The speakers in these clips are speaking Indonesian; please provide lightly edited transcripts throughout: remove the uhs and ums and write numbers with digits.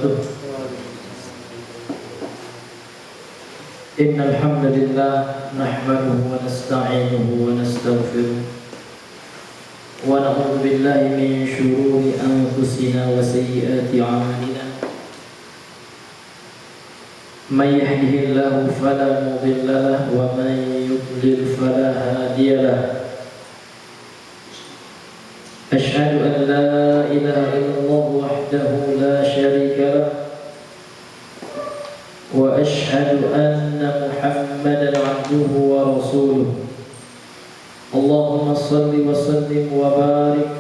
وبركاته. إن الحمد لله نحمده ونستعينه ونستغفره ونعوذ بالله من شرور أنفسنا وسيئات أعمالنا. من يهده الله فلا مضل له ومن يضلل فلا هادي له. أشهد أن لا إله إلا الله وحده لا شريك له وأشهد أن محمدا عبده ورسوله. اللهم صل وسلم وبارك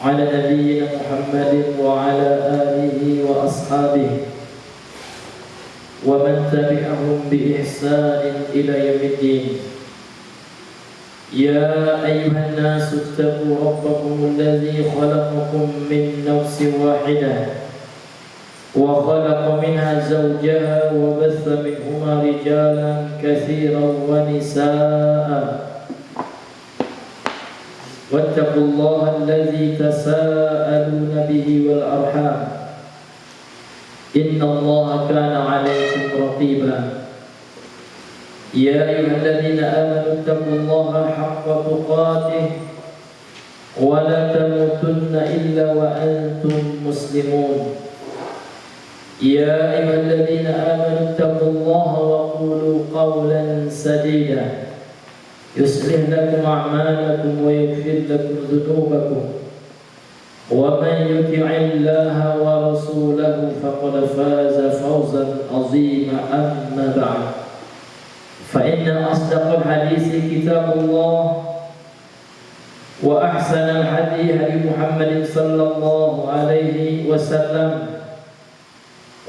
على نبينا محمد وعلى آله وأصحابه ومن تبعهم بإحسان إلى يوم الدين. يا أيها الناس اتقوا ربكم الذي خلقكم من نفس واحدة وخلق منها زوجها وبث منهما رجالا كثيرا ونساء واتقوا الله الذي تساءلون به والأرحام إن الله كان عليكم رقيبا. يا أيها الذين آمنوا اتقوا الله حق تقاته ولا تموتن إلا وأنتم مسلمون. يا أيها الذين آمنوا اتقوا الله وقولوا قولا سديدا يصلح لكم أعمالكم ويغفر لكم ذنوبكم ومن يطع الله ورسوله فقد فاز فوزا عظيما. أما بعد فإن أصدق الحديث كتاب الله وأحسن الهدي هدي محمد صلى الله عليه وسلم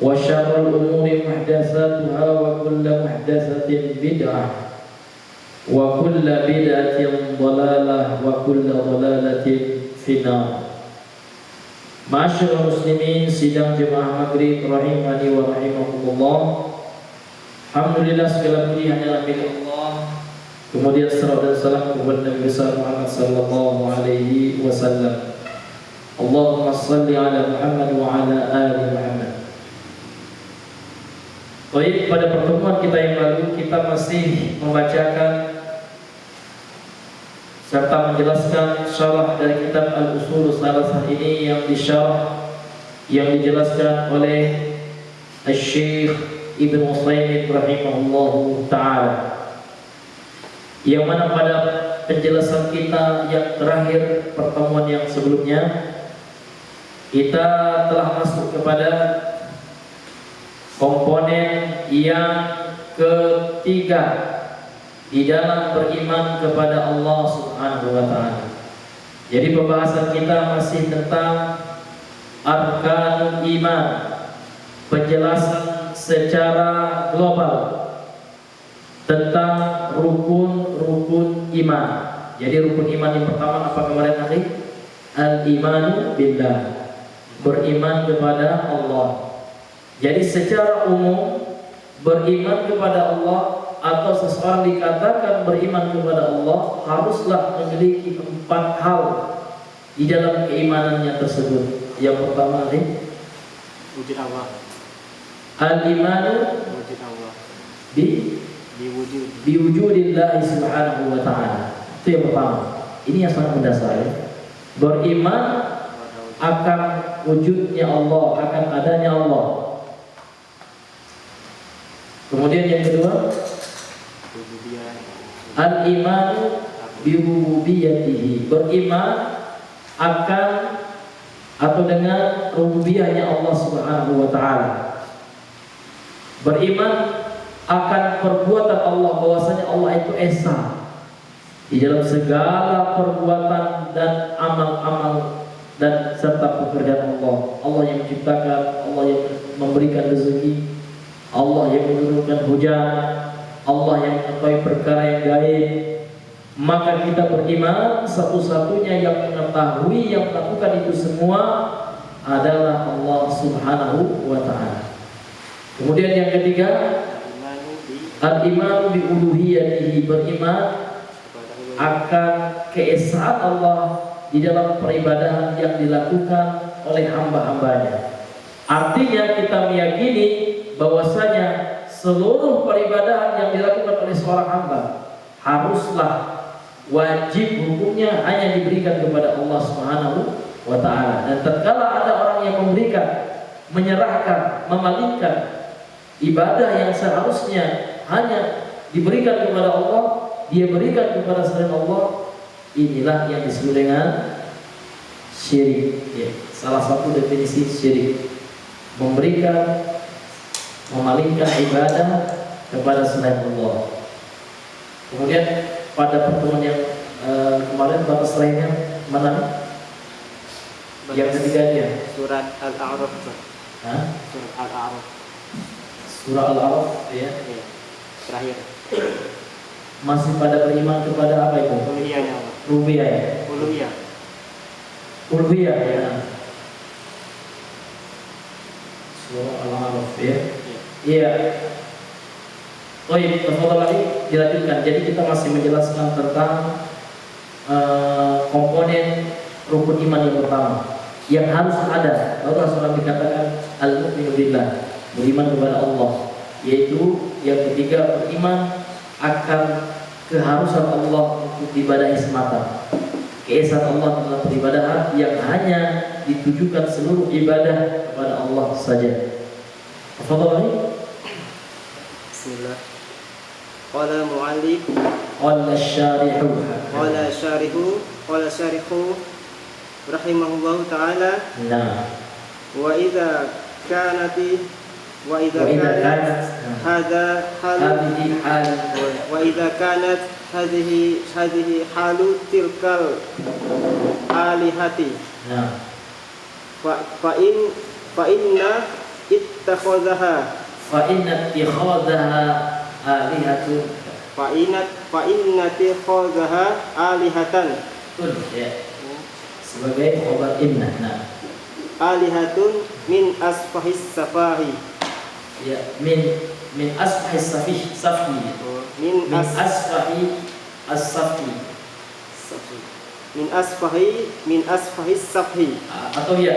وشر الأمور محدثاتها وكل محدثة بدعة وكل بدعة ضلالة وكل ضلالة في النار. Ma'asyiral muslimin, sidang jemaah maghrib rahimani wa rahimakumullah. Alhamdulillah, segala puji hanyalah milik Allah. Kemudian salawat dan salam kepada Nabi besar Muhammad sallallahu alaihi wasallam. Allahumma shalli ala Muhammad wa ala ali Muhammad. Baik, pada pertemuan kita yang lalu kita masih membacakan serta menjelaskan syarah dari kitab Al-Usul Salasah ini yang dijelaskan oleh Syekh Ibn Utsaimin rahimahullahu ta'ala, yang mana pada penjelasan kita yang terakhir pertemuan yang sebelumnya kita telah masuk kepada komponen yang ketiga di dalam beriman kepada Allah Subhanahu wa ta'ala. Jadi pembahasan kita masih tentang arkanul iman, penjelasan secara global tentang rukun-rukun iman. Jadi rukun iman yang pertama apa kemarin nanti? Al-imanu billah, beriman kepada Allah. Jadi secara umum beriman kepada Allah atau seseorang dikatakan beriman kepada Allah haruslah memiliki 4 hal di dalam keimanannya tersebut. Yang pertama nih wujud Allah. Al-imanu wujud Allah. Biwujudillah subhanahu wa ta'ala. Itu yang pertama. Ini yang sangat mendasar ya. Beriman akan wujudnya Allah, akan adanya Allah. Kemudian yang kedua, al-imanu birububiyatihi, beriman akan atau dengan rububiyahnya Allah Subhanahu wa ta'ala. Beriman akan perbuatan Allah, bahwasanya Allah itu esa di dalam segala perbuatan dan amal-amal dan serta pekerjaan Allah. Allah yang menciptakan, Allah yang memberikan rezeki, Allah yang menurunkan hujan, Allah yang mengetahui perkara yang gaib. Maka kita beriman satu-satunya yang mengetahui, yang melakukan itu semua adalah Allah Subhanahu wa ta'ala. Kemudian yang ketiga, al-imanu bi uluhiyatihi, beriman akan keesaan Allah di dalam peribadahan yang dilakukan oleh hamba-hambanya. Artinya kita meyakini bahwasanya seluruh peribadahan yang dilakukan oleh seorang hamba haruslah wajib hukumnya hanya diberikan kepada Allah Subhanahu wa taala. Dan tatkala ada orang yang memberikan, menyerahkan, memalingkan ibadah yang seharusnya hanya diberikan kepada Allah, dia berikan kepada selain Allah, inilah yang disebut dengan syirik. Ya, salah satu definisi syirik, memberikan, memalingkan ibadah kepada selain Allah. Kemudian pada pertemuan yang kemarin batas lainnya mana? Yang ketiganya surat Al-A'raf. Surat Al-A'raf. Surah Al-A'raf ya. Iya. Terakhir. Masih pada beriman kepada apa itu? Uluhiyahnya. Rububiyah ya. Uluhiyah. Uluhiyah ya. Surah Al-A'raf ya. Iya. Baik, tafadhal lagi dilanjutkan. Jadi kita masih menjelaskan tentang komponen rukun iman yang pertama yang harus ada. Baru Rasulullah dikatakan al-mu'minu billah, beriman kepada Allah, yaitu yang ketiga beriman akan keharusan Allah untuk diibadahi semata, keesaan Allah dalam peribadahan yang hanya ditujukan seluruh ibadah kepada Allah saja. Tafadhal. Bismillah. Qala mu'allif Qala syarihu rahimahullahu ta'ala. Nah, wa idza kanat hadhihi halu tilkal alihati. nah, fa inna ittakhadhaha alihatun. fa inna ittakhadhaha alihatan Ya. Sebagai obat inna. Nah, alihatun min asfahis safahi. ya, min asfahis safi. Min asfahi as-safi. Min asfahis safi. Atau ya,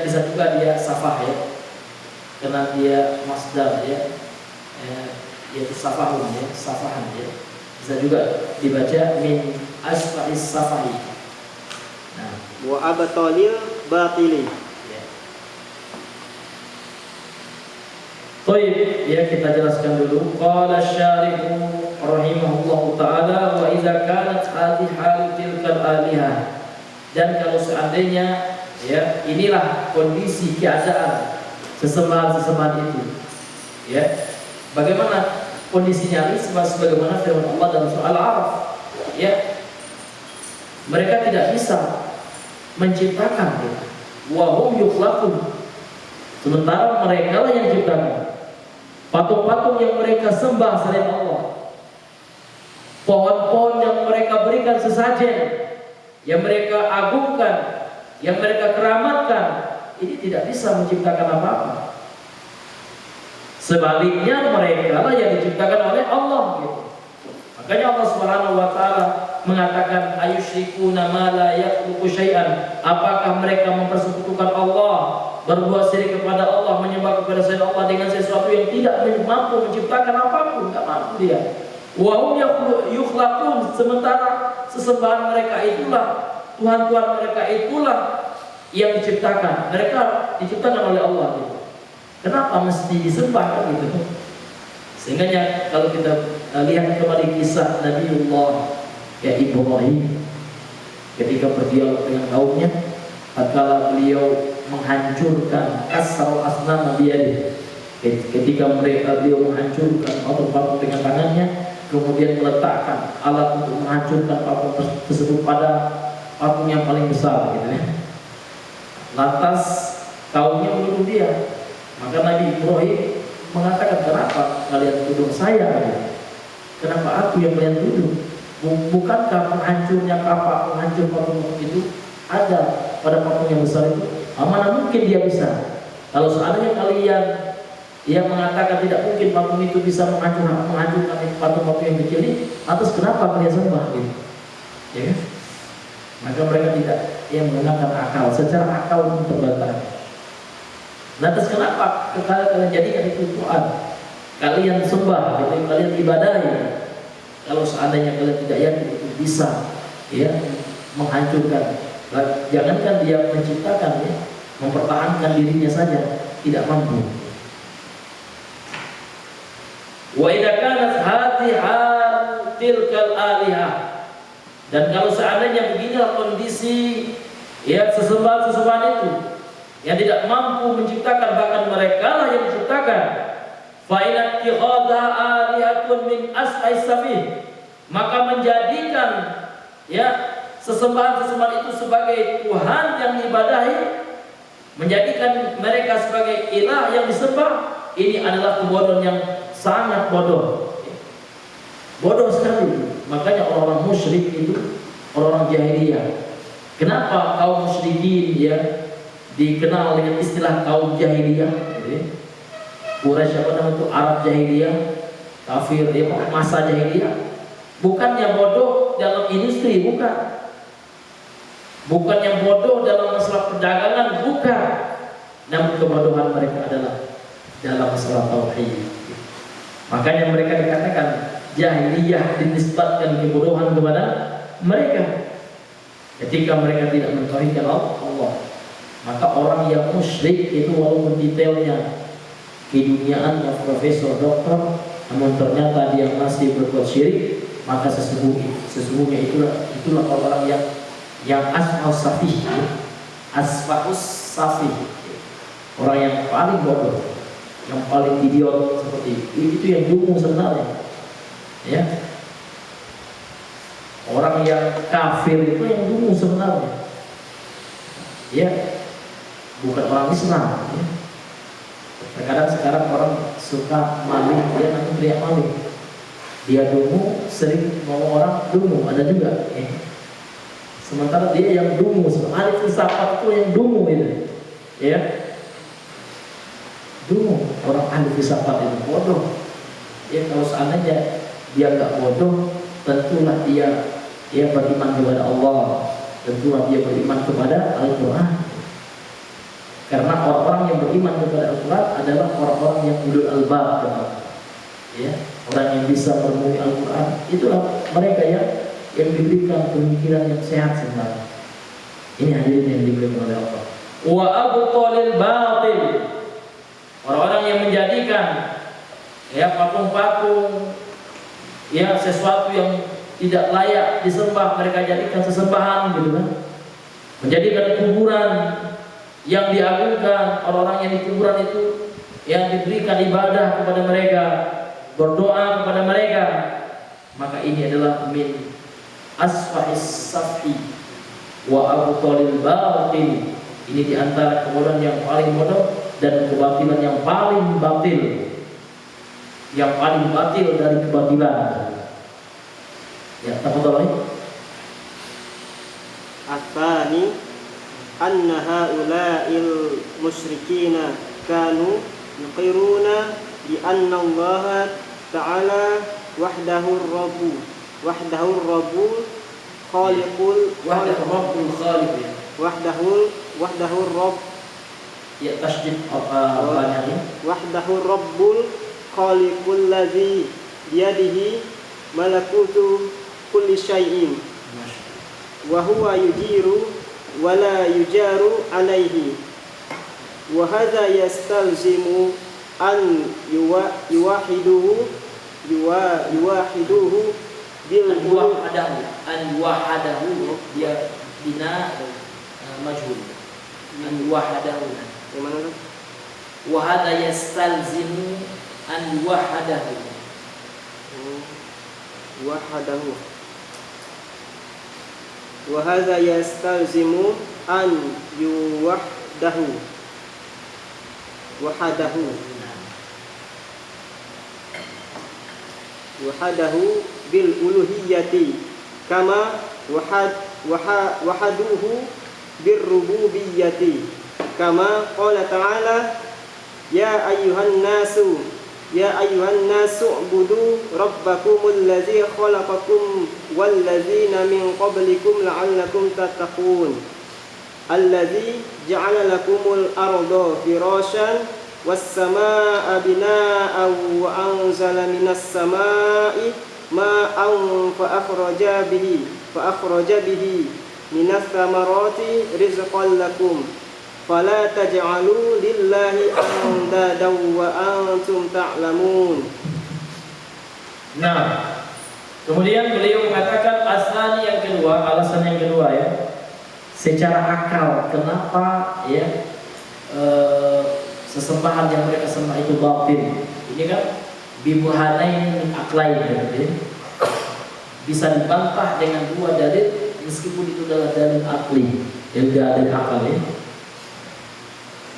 bisa juga dia safah ya. Karena dia masdar ya. Yaitu safahun ya, safahan ya. Bisa juga dibaca min asfahis safahi. Nah, Wa abtalil batili. ya. Baik, ya kita jelaskan dulu. Qala syarihu rahimahullahu taala wa idza kanat hadhihi hal tilkal alihah. Dan kalau seandainya ya inilah kondisi keadaan sesembahan itu. Ya. Bagaimana kondisinya ini sebagaimana firman Allah dalam surah Al-A'raf. Ya. Mereka tidak bisa menciptakan ya. Wa hum yukhlaqun. Sementara mereka lah yang ciptakan. Patung-patung yang mereka sembah selain Allah, pohon-pohon yang mereka berikan sesajen, yang mereka agungkan, yang mereka keramatkan, ini tidak bisa menciptakan apa-apa. Sebaliknya mereka lah yang diciptakan oleh Allah gitu. Makanya Allah Subhanahu wa taala mengatakan ayusyrikuna ma la yakhluqu syai'an. Apakah mereka mempersekutukan Allah, berbuat syirik kepada Allah, menyembah kepada selain Allah dengan sesuatu yang tidak mampu menciptakan apapun, tidak mampu dia. Wa hum yukhlaqun, sementara sesembahan mereka itulah, Tuhan-Tuhan mereka itulah yang diciptakan. Mereka diciptakan oleh Allah gitu. Kenapa mesti disembah kan gitu? Sehingga kalau kita lihat kembali kisah Nabiullah ya Ibrahim ketika berdialog dengan kaumnya, tatkala beliau menghancurkan kasar asnam biyadihi, ketika beliau menghancurkan patung-patung dengan tangannya, kemudian meletakkan alat untuk menghancurkan patung tersebut pada patung yang paling besar gitu ya. Lantas kaumnya menuduh dia. Maka Nabi Ibrahim mengatakan, kenapa kalian tuduh saya? Kenapa aku yang kalian tuduh? Bukankah penghancurnya kapal, penghancur patung itu ada pada patung yang besar itu? Mana mungkin dia bisa? Kalau seandainya kalian yang mengatakan tidak mungkin patung itu bisa menghancurkan patung-patung yang kecil ini, atas kenapa kalian sembah gitu? Ya kan? Maka mereka tidak yang menggunakan akal, secara akal pun terbantah. Lantas kenapa kalian jadikan itu Tuhan? Kalian sembah, gitu, kalian ibadahi. Kalau seandainya kalian tidak yakin itu bisa, ya, menghancurkan. Jangankan dia menciptakan, ya, mempertahankan dirinya saja tidak mampu. Wa idza kanat hadhihi tilkal alihah, dan kalau seandainya beginilah kondisi, ya, sesembahan itu yang tidak mampu menciptakan, bahkan mereka lah yang menciptakan, fa inna ittikhadha alihatun min as'is safih, maka menjadikan, ya, sesembahan itu sebagai Tuhan yang diibadahi, menjadikan mereka sebagai ilah yang disembah, ini adalah kebodohan yang sangat bodoh. Bodoh sekali. Makanya orang-orang musyrik itu orang-orang jahiliyah. Kenapa kaum musyrikin, ya, dikenal dengan istilah kaum jahiliyah? Quraisy apa namanya itu, Arab jahiliyah, kafir, ya, masa jahiliyah. Bukannya bodoh dalam industri, bukan. Bukannya bodoh dalam masalah perdagangan, bukan. Namun kebodohan mereka adalah dalam masalah tauhid. Makanya mereka dikatakan jahiliyah, dinisbatkan kebodohan kepada mereka ketika mereka tidak mentauhidkan Allah. Maka orang yang musyrik itu walaupun detailnya keduniaannya profesor, doktor, namun ternyata dia masih berbuat syirik, maka sesungguhnya itulah orang yang asfahus safih, orang yang paling bodoh, yang paling idiot, seperti itu yang dungu sebenarnya, ya. Orang yang kafir itu yang dungu sebenarnya, ya, bukan orang Islam, ya. Terkadang sekarang orang suka maling, dia nanti teriak maling, dia dungu, sering ngomong orang dungu, ada juga, ya. Sementara dia yang dungu, ahli filsafat itu yang dungu itu, ya. Dungu, orang ahli filsafat itu bodoh. Ya, kalau seandainya dia nggak bodoh, tentulah dia beriman kepada Allah, tentulah dia beriman kepada Al-Quran. Karena orang-orang yang beriman kepada Al-Quran adalah orang-orang yang ulul albab, ya, orang yang bisa merenungi Al-Quran. Itulah mereka yang diberikan pemikiran yang sehat sebenarnya. Ini hadirin yang diberikan oleh Allah. Wa abtalil batil, orang-orang yang menjadikan, ya, patung-patung, ya, sesuatu yang tidak layak disembah mereka jadikan sesembahan, gitu kan. Menjadikan kuburan yang diagungkan, orang-orang yang di kuburan itu yang diberikan ibadah kepada mereka, berdoa kepada mereka, maka ini adalah min asfahis safi wa abtalil batil. Ini diantara kebodohan yang paling bodoh dan kebatilan yang paling batil, yang paling batil dari kebatilan. Ya, tafadhol. Atsani anna haula'il musyrikina kanu yuqiruna bi anna Allah ta'ala wahdahu rabbu khaliqul khaliq, ya. wahdahu rabb, ya, tasydid apanya ini? Wahdahu rabbul khaliqul ladzi biyadihi malakutu kulli syai'in wa huwa yujiru wa la yujaru alaihi, wa hadza yastalzimu an yuwahiduhu bil wahadahu, dia bina majhul, an wahadahu. Gimana? Wa hadza yastalzimu an wahadahu. Wahadahu. Wa hadza yastalzimu an yuwahdahu. Wahadahu bil uluhiyyati kama wahaduhu bir rububiyyati kama qala ta'ala ya ayyuhan nasu ubudu rabbakumul ladzi khalaqakum wal ladzina min qablikum la'allakum tattaqun. Allazi ja'ala lakumul arda firasyan was samaa'a binaa'an wa anzala minas samaa'i ma'an fa akhraja bihi minas samarati rizqan lakum fala taj'alu lillahi andadan wa antum ta'lamun. Nah, kemudian beliau mengatakan alasan yang kedua ya, secara akal kenapa ya sesembahan yang mereka sembah itu batil. Ini kan biburhanain min aqlain ya. Bisa dibantah dengan dua dalil meskipun itu adalah dalil akli, dalil akal ya.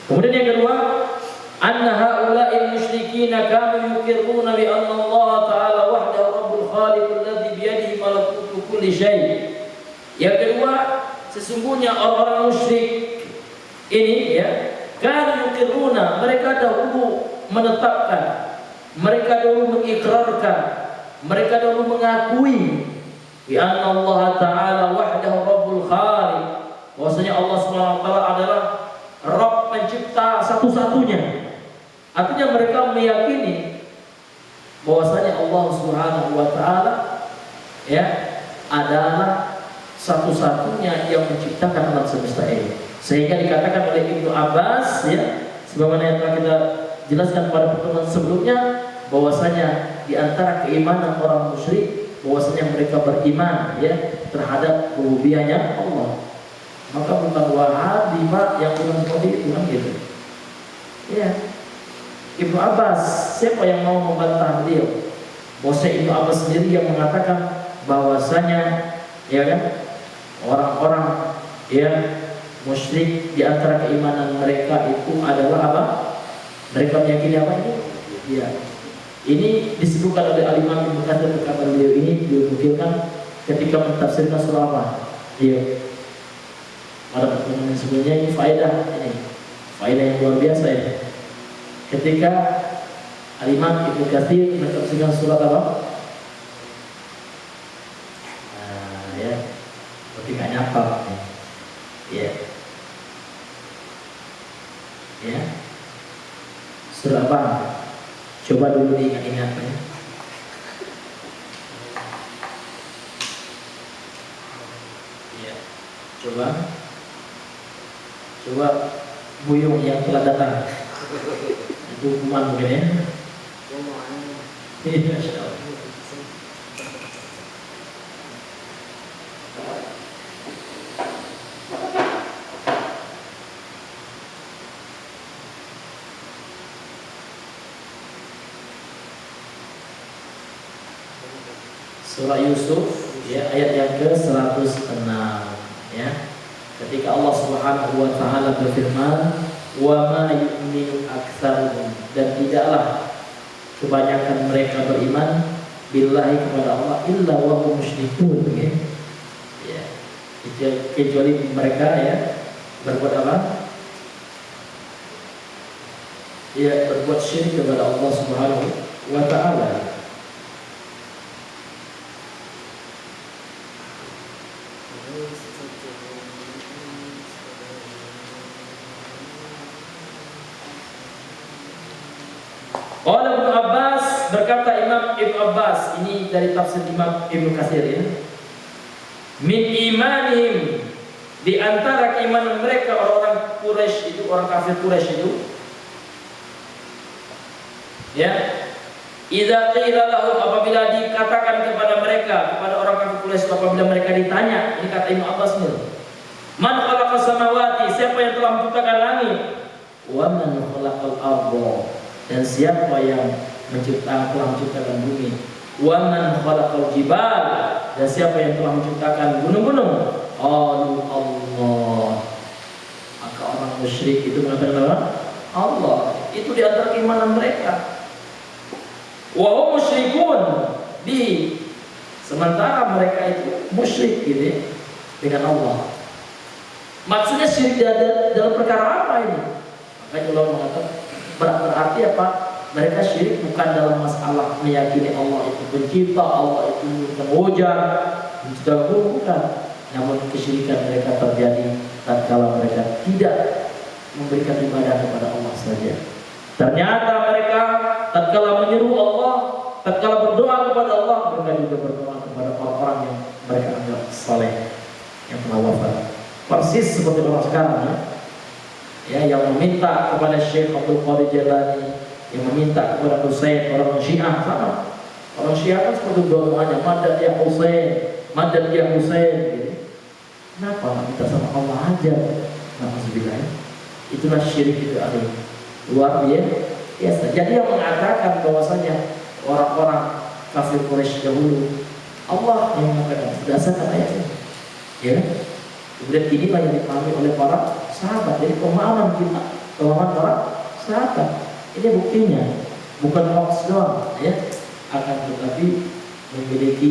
Kemudian yang kedua, anna haula'il musyrikin kanu yuqirruna bi anna Allah Ta'ala wahdahu rabbul khaliq alladhi bi yadihi malakutu kulli syai'. Yang kedua, sesungguhnya orang-orang musyrik ini ya, kanu yuqirruna, mereka dahulu menetapkan, mereka dahulu mengikrarkan, mereka dahulu mengakui bi anna Allah Ta'ala wahdahu rabbul khaliq, bahwasanya Allah Subhanahu wa taala adalah Rabb pencipta satu-satunya. Artinya mereka meyakini bahwasanya Allah Subhanahu wa taala ya adalah satu-satunya yang menciptakan alam semesta ini. Sehingga dikatakan oleh Ibnu Abbas ya, sebagaimana yang telah kita jelaskan pada pertemuan sebelumnya, bahwasanya di antara keimanan orang musyrik bahwasanya mereka beriman ya terhadap rububiyahnya Allah. Maka bukan Wahabi Pak yang bilang seperti itu kan gitu. Ya. Ibnu Abbas, siapa yang mau membantah beliau? Bahwasanya Ibnu Abbas sendiri yang mengatakan bahwasanya ya kan orang-orang yang musyrik di antara keimanan mereka itu adalah apa? Mereka meyakini apa itu? Ya. Ini disebutkan oleh Al-Imam Ibnu Katsir kata beliau ini diukilkan ketika mentafsirkan surah apa? Iya. Pada pertemuan sebelumnya ini faedah yang luar biasa ya. Ketika Al-Imam Ibnu Katsir mentafsirkan surat apa? Ya, berarti nggak nyapal. Ya, ya. Surat apa? Coba dulu diingat-ingat ya. Ya, coba buyung yang telah datang. Itu hukuman mungkin ya. Iya, insyaallah. Surah Yusuf ya, ayat yang ke-106 ya. Ketika Allah Subhanahu wa taala berfirman, "Wa ma yu'minu aktsaruhum," dan tidaklah kebanyakan mereka beriman billahi kepada Allah illa wa hum musyrikun ya. Ya. Kecuali mereka ya berbuat apa? Ya, berbuat syirik kepada Allah Subhanahu wa taala. Qala Ibnu Abbas, berkata Imam Ibnu Abbas, ini dari tafsir Imam Ibnu Katsir ya. Min imanihim, di antara keimanan mereka orang Quraisy itu, orang kafir Quraisy itu ya, idza qila lahum, apabila dikatakan kepada mereka, kepada orang kafir Quraisy, apabila mereka ditanya, ini kata Ibnu Abbas nih, man khalaqas samawati, siapa yang telah menciptakan langit, wa man khalaqal arda, dan siapa yang telah menciptakan bumi, wa man khalaqal jibal, dan siapa yang telah menciptakan gunung-gunung, qalu Allah. Maka orang musyrik itu mengatakan apa? Allah. Itu di antara keimanan mereka. Wa hum musyrikun bi, sementara mereka itu musyrik gitu dengan Allah. Maksudnya syirik dalam perkara apa ini? Makanya Allah mengatakan berarti apa? Mereka syirik bukan dalam masalah meyakini Allah itu pencipta, Allah itu penghujan, bukan. namun kesyirikan mereka terjadi tatkala mereka tidak memberikan ibadah kepada Allah saja. Ternyata mereka tatkala menyeru Allah, tatkala berdoa kepada Allah, mereka juga berdoa kepada orang-orang yang mereka anggap saleh yang telah wafat. Persis seperti orang sekarang ya, yang meminta kepada Syekh Abdul Qadir Jailani, yang meminta kepada Husain, orang Syiah sama. Orang Syiah kan seperti doanya, madad ya Husain, madad ya Husain gitu. Kenapa nggak minta sama Allah aja? Alhamdulillah. Itulah syirik itu ada luar biasa. Jadi yang mengatakan bahwasanya orang-orang kafir Quraisy dahulu, Allah yang mengatakan berdasarkan ayat ini, ya. Kemudian ini banyak dipahami oleh para sahabat. Jadi pemahaman kita, pemahaman para sahabat, ini buktinya bukan hoax doang, ya, akan tetapi memiliki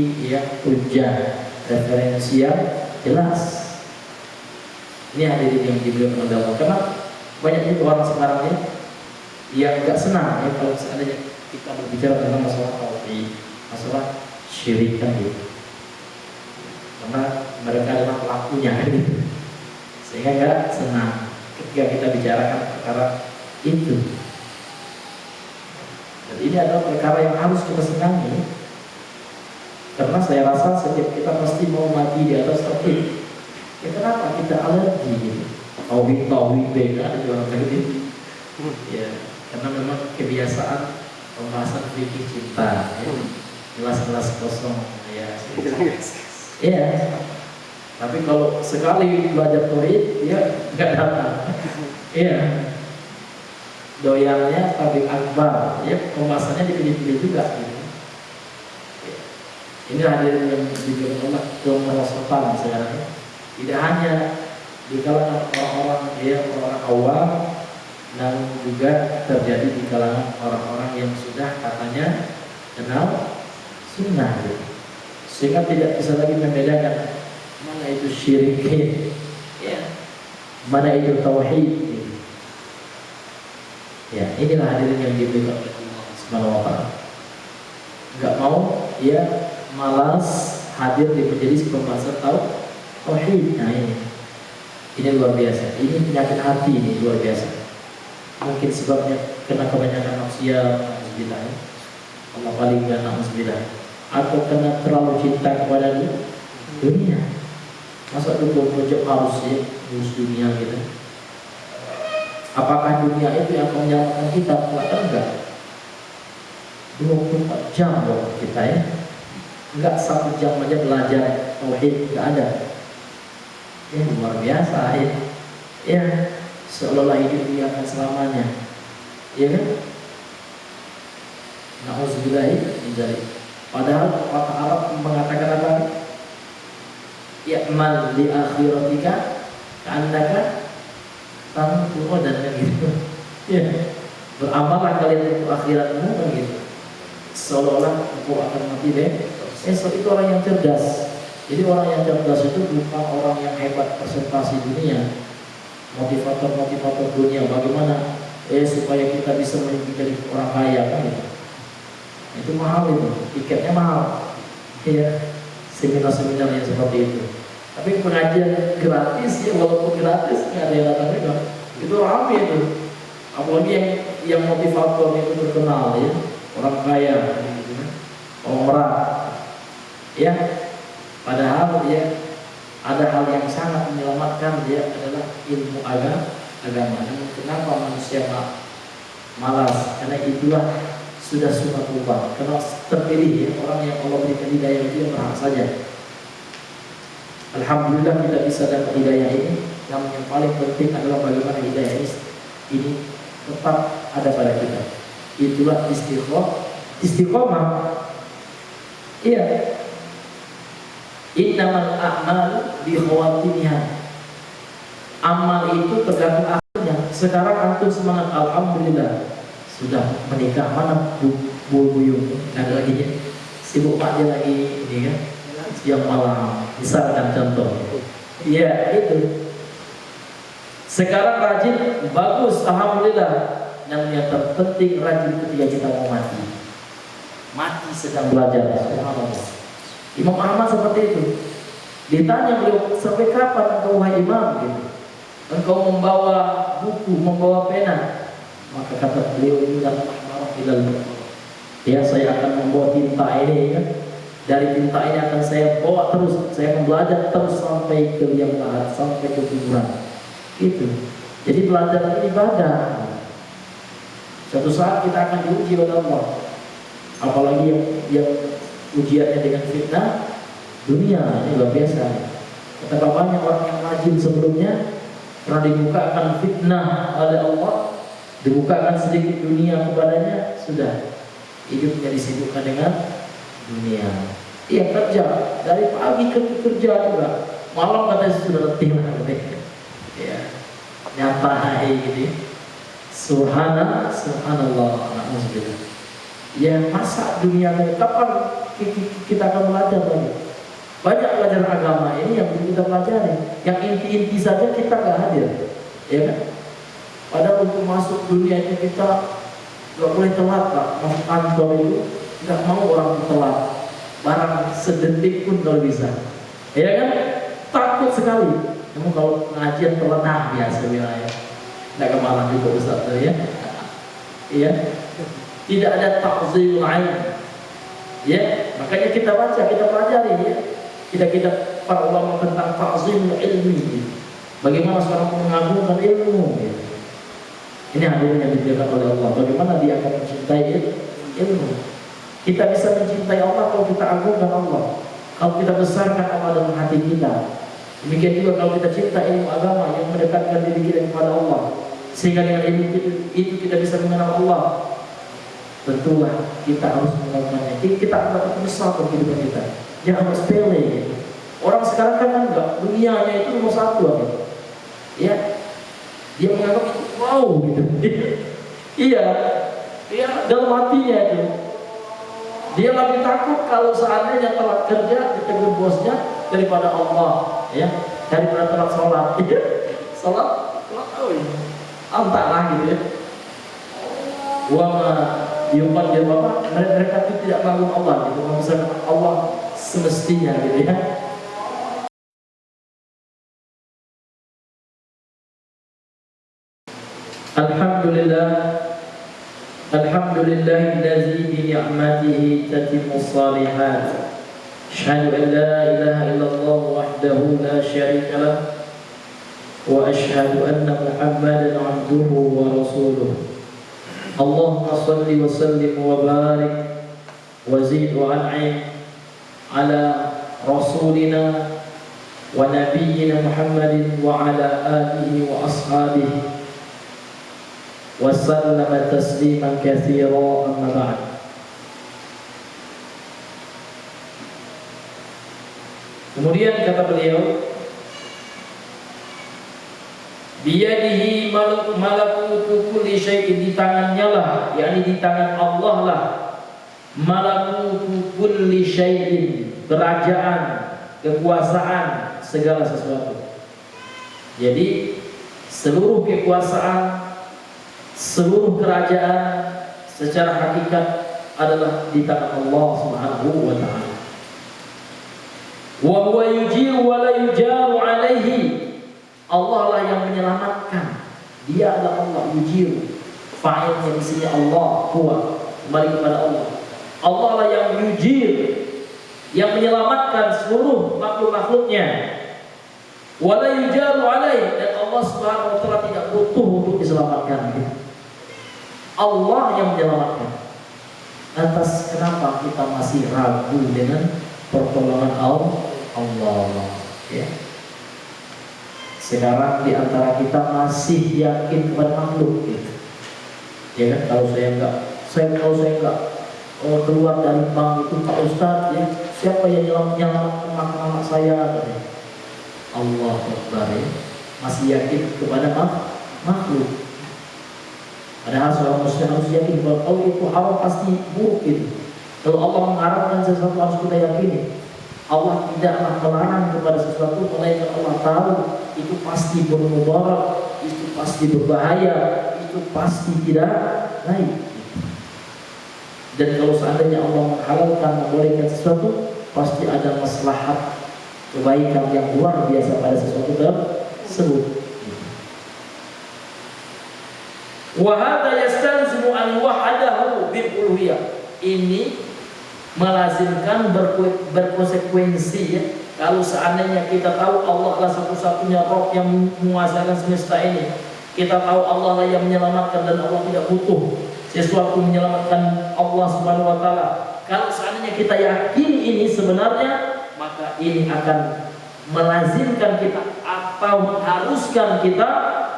hujjah, referensi yang jelas. Ini hadirin yang diberikan oleh Allah. Karena banyak juga orang sekarang yang nggak senang ya kalau seandainya kita berbicara tentang masalah tauhid, masalah syirik kan gitu. Karena mereka adalah pelakunya gitu. Sehingga nggak senang ketika kita bicarakan perkara itu. Dan ini adalah perkara yang harus kita senangi. Karena saya rasa setiap kita pasti mau mati di atas tauhid. Ya kenapa kita alergi gitu? Tauhid beda ada orang kayak gitu. Ya, karena memang kebiasaan pembahasan fikih cinta, ya. Jelas-jelas kosong, ya. Iya. Tapi kalau sekali belajar tauhid, dia nggak datang. Iya. Doyannya tabik akbar, ya pembahasannya dipilih-pilih juga. Gitu. Ya. Ini hadirin yang dibilang kemerosotan sekarang. Tidak hanya di kalangan orang-orang orang awam, namun juga terjadi di kalangan orang-orang yang sudah katanya kenal sunnah, gitu. Sehingga tidak bisa lagi membedakan mana itu syirik, ya, mana itu tauhid. Gitu. Ya, inilah hadirin yang diberikan oleh Allah Subhanahu wa Ta'ala. Enggak mau, ya, malas hadir di majelis pembahasan tauhid. Nah ini luar biasa. Ini penyakit hati, ini luar biasa. Mungkin sebabnya kena kebanyakan maksiat, alhamdulillah. Allah paling gak alhamdulillah. Atau kena terlalu cinta kepada dunia. Masa dulu pojok harus dunia gitu. Apakah dunia itu yang akan menyelamatkan kita? Enggak. 24 jam loh kita ya. Enggak 1 jam aja belajar tauhid, enggak ada. Ya luar biasa ya, seolah-olah hidup dia akan selamanya, ya kan? Nauzubillah min dzalik. Padahal kata Arab mengatakan apa? Ya'mal li akhiratika ka'annaka tanqulu dan gitu. Ya, beramallah kalian untuk akhiratmu kan gitu. Seolah-olah engkau akan mati deh. So itu orang yang cerdas. Jadi orang yang cerdas itu bukan orang yang hebat presentasi dunia, motivator dunia. Bagaimana supaya kita bisa menjadi orang kaya kan gitu. Itu mahal itu, tiketnya mahal. Ya, seminar-seminar yang seperti itu. Tapi pengajian gratis ya, walaupun gratis nggak ada yang datang juga. Itu ramai itu. Apalagi yang motivator itu terkenal ya, orang kaya, gitu, orang merah. Ya. Padahal dia ada hal yang sangat menyelamatkan dia adalah ilmu agama. Namun kenapa manusia malas? Karena itulah sudah sunatullah. Karena terpilih ya orang yang Allah berikan hidayah itu yang berhak saja. Alhamdulillah kita bisa dapat hidayah ini. Namun yang paling penting adalah bagaimana hidayah ini tetap ada pada kita. Itulah istiqomah. Iya. Innamal a'mal bi khawatimiha. Amal itu tergantung akhirnya. Sekarang antum semangat, alhamdulillah sudah menikah, mana buyung ada lagi ya. Sibuk pak dia lagi ini kan siang malam, misalkan contoh. Iya itu. Sekarang rajin, bagus, alhamdulillah. Namun yang terpenting rajin ketika kita mau mati sedang belajar. Subhanallah. Imam Ahmad seperti itu. Ditanya beliau, sampai kapan engkau wahai imam? Gitu. Engkau membawa buku, membawa pena? Maka kata beliau, ya saya akan membawa tinta ini ya. Dari tinta ini akan saya bawa terus, saya akan belajar terus sampai ke liang lahat, sampai ke kuburan. Itu. Jadi belajar itu ibadah. Suatu saat kita akan diuji oleh Allah. Apalagi yang ujiannya dengan fitnah dunia, ini luar biasa. Betapa banyak orang yang rajin sebelumnya pernah dibukakan fitnah oleh Allah, dibukakan sedikit dunia kepadanya, sudah hidupnya disibukkan dengan dunia. Iya, kerja dari pagi kerja juga, malam katanya sudah letih lah katanya. Ya, nyantai gitu. Subhanallah, alhamdulillah. Ya masa dunia ini kapan kita akan belajar lagi? Banyak belajar agama ini yang kita pelajari, yang inti-inti saja kita nggak hadir, ya kan? Padahal untuk masuk dunia ini kita nggak boleh telat, Pak. Masuk kantor itu nggak mau orang telat, barang sedetik pun kalau bisa, ya kan? Takut sekali. Namun kalau pengajian telat, nah biasa wilayah, nggak kemalan juga Ustaz tuh ya, iya. Tidak ada ta'zimul ain. Ya, makanya kita baca, kita pelajari ya. Kita para ulama tentang ta'zimul ilmi. Bagaimana seorang mengagungkan ilmu ya. Ini hadirnya diberikan oleh Allah. Bagaimana dia akan mencintai ilmu. Kita bisa mencintai Allah kalau kita agungkan Allah. Kalau kita besarkan Allah dalam hati kita. Demikian juga kalau kita cinta ilmu agama yang mendekatkan diri kita kepada Allah. Sehingga dengan ilmu itu kita bisa mengenal Allah. Tentulah kita harus melakukannya. Kita akan dapat besar kehidupan kita. Jangan sepele. Gitu. Orang sekarang kan enggak, dunianya itu nomor satu. Gitu. Ya, dia menganggap itu wow gitu. Iya, dalam hatinya itu. Dia lebih takut kalau seandainya telat kerja ditegur bosnya daripada Allah, ya, daripada telat sholat. Sholat, antarlah gitu ya. Yuman dia bapak, mereka itu tidak mengagum Allah gitu, misalkan Allah semestinya gitu ya. Alhamdulillahillazi bi ni'matihi tatimmu shalihat. Asyhadu an la ilaha illallah wahdahu la syarika lah wa asyhadu anna Muhammadan 'abduhu wa rasuluh. Allahumma salli wa sallim wa barik wa zid wa an'im ala rasulina wa nabiyyina Muhammadin wa ala alihi wa ashabihi wa sallama tasliman katsira, amma ba'd. Kemudian kata beliau, biyadihi malakutu kulli syai'in, di tangannya lah, yakni di tangan Allah lah, malakutu kulli syai'in, kerajaan, kekuasaan segala sesuatu. Jadi seluruh kekuasaan, seluruh kerajaan secara hakikat adalah di tangan Allah Subhanahu wa ta'ala. Wa huwa yujiru wa la yujaru alaihi. Allah lah yang menyelamatkan. Dia adalah Allah, yujiru. Fa'ilnya di sini Allah, huwa, kembali kepada Allah. Allah lah yang yujir, yang menyelamatkan seluruh makhluk-makhluknya. Wa la yujaru alaih, dan Allah Subhanahu wa ta'ala tidak butuh untuk diselamatkan. Allah yang menyelamatkan. Atas kenapa kita masih ragu dengan pertolongan Allah? Ya. Sekarang di antara kita masih yakin kepada makhluk, gitu. Ya kan? Kalau saya enggak keluar dari bank itu, Pak Ustadz, ya, siapa yang nyelamatkan anak saya? Allah Akbar, ya. Masih yakin kepada makhluk. Padahal seorang muslim harus yakin bahwa kalau itu haram pasti buruk itu. Kalau Allah mengharamkan sesuatu harus kita yakini. Allah tidaklah melarang kepada sesuatu, melainkan Allah tahu itu pasti bermudarat, itu pasti berbahaya, itu pasti tidak baik. Dan kalau seandainya Allah menghalalkan, membolehkan sesuatu, pasti ada maslahat kebaikan yang luar biasa pada sesuatu tersebut. Wa hadza yastalzimu an wahadahu bil uluhiyah. Ini melazimkan berkonsekuensi ya. Kalau seandainya kita tahu Allah adalah satu-satunya Rabb yang menguasai semesta ini, kita tahu Allah lah yang menyelamatkan dan Allah tidak butuh sesuatu menyelamatkan Allah Subhanahu wa taala. Kalau seandainya kita yakin ini sebenarnya, maka ini akan melazimkan kita atau mengharuskan kita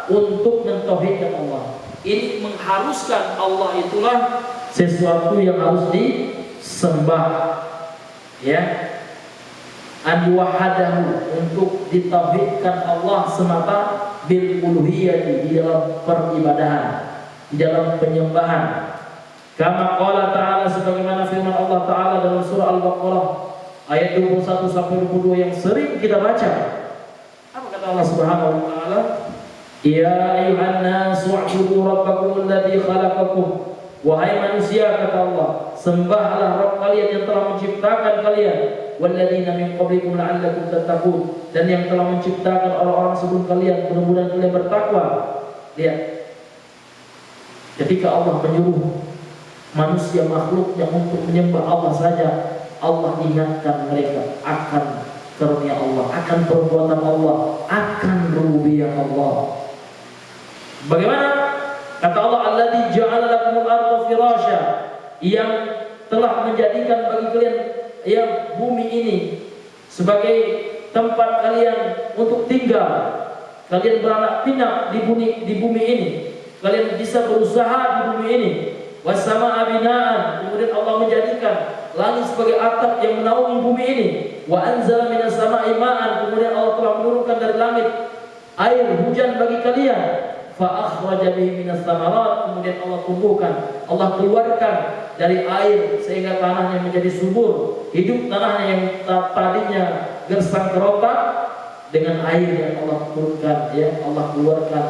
untuk mentauhidkan Allah. Ini mengharuskan Allah itulah sesuatu yang harus disembah, ya. An wahadahu, untuk ditauhidkan Allah semata bil uluhiyah, di dalam peribadahan, di dalam penyembahan. Kama qala ta'ala, sebagaimana firman Allah Ta'ala dalam surah Al-Baqarah ayat 21 sampai 22 yang sering kita baca. Apa kata Allah Subhanahu wa taala? Ya ayuhan nasu u'budu rabbakum alladzi khalaqakum. Wahai manusia, kata Allah, sembahlah Rabb kalian yang telah menciptakan kalian, walladzina min qablikum la'allakum tattaqun, dan yang telah menciptakan orang-orang sebelum kalian, mudah-mudahan kalian bertakwa. Lihat, ketika Allah menyuruh manusia makhluknya untuk menyembah Allah saja, Allah ingatkan mereka akan karunia Allah, akan perbuatan Allah, akan rububiyah Allah. Bagaimana? Kata Allah, alladzi ja'ala lakumul arda firasya, yang telah menjadikan bagi kalian yang bumi ini sebagai tempat kalian untuk tinggal. Kalian beranak pinak di bumi ini. Kalian bisa berusaha di bumi ini. Wassama'a binaan, kemudian Allah menjadikan langit sebagai atap yang menaungi bumi ini. Wa anzala minas sama'i ma'an, kemudian Allah telah menurunkan dari langit air hujan bagi kalian. Fa akhraja bihi minas thamarat, kemudian Allah tumbuhkan, Allah keluarkan dari air sehingga tanahnya menjadi subur. Hidup tanahnya yang tadinya gersang kerotak, dengan air yang Allah turunkan, ya Allah keluarkan